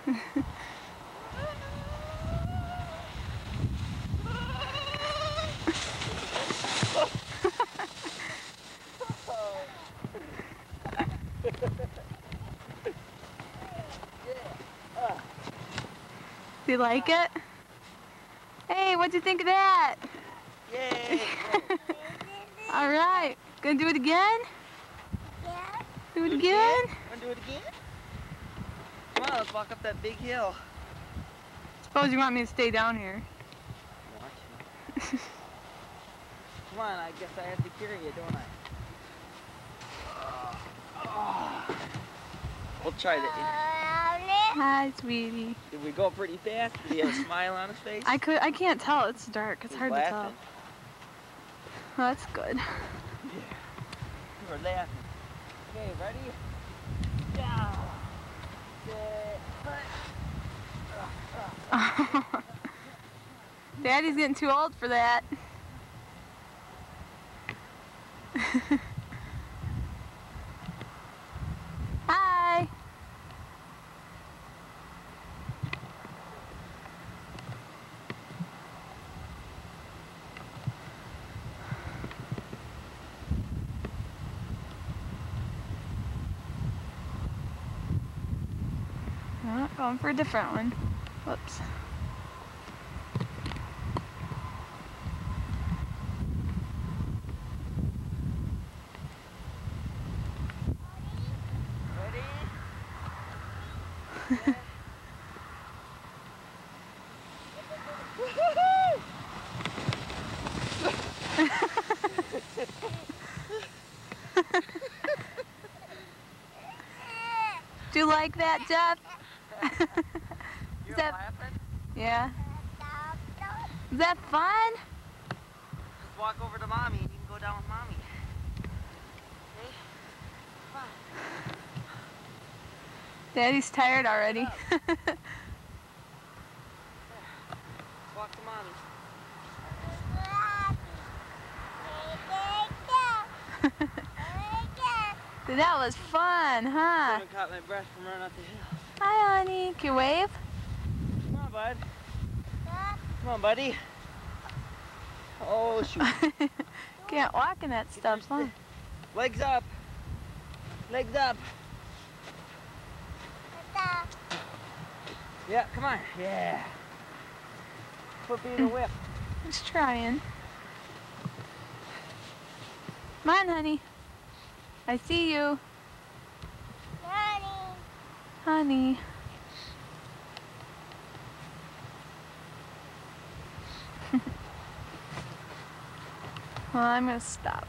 Do you like it? Hey, what'd you think of that? Yay! All right, gonna do it again? Yeah. Do it again? Wanna do it again? Come on, let's walk up that big hill. Suppose you want me to stay down here. Want to? Come on, I guess I have to carry you, don't I? We'll try that. Hi, sweetie. Did we go pretty fast? Did he have a smile on his face? I can't tell. It's dark. It's He's hard laughing. to tell. Oh, that's good. Yeah. We're laughing. Okay, ready? Yeah. Daddy's getting too old for that. Hi. Oh, going for a different one. Whoops. Ready? Do you like that, Jeff? You're that- laughing? Yeah. Is that fun? Just walk over to Mommy and you can go down with Mommy. Okay? Come on. Daddy's tired already. Let's walk to Mommy. That was fun, I huh? haven't caught my breath from running up the hill. Hi, honey. Can you wave? Come on, bud. Come on, buddy. Oh, shoot. Can't walk in that stuff, huh? Legs up. Legs up. Yeah, come on. Yeah. Put me in the whip. Just trying. Come on, honey. I see you. Honey. Well, I'm gonna stop.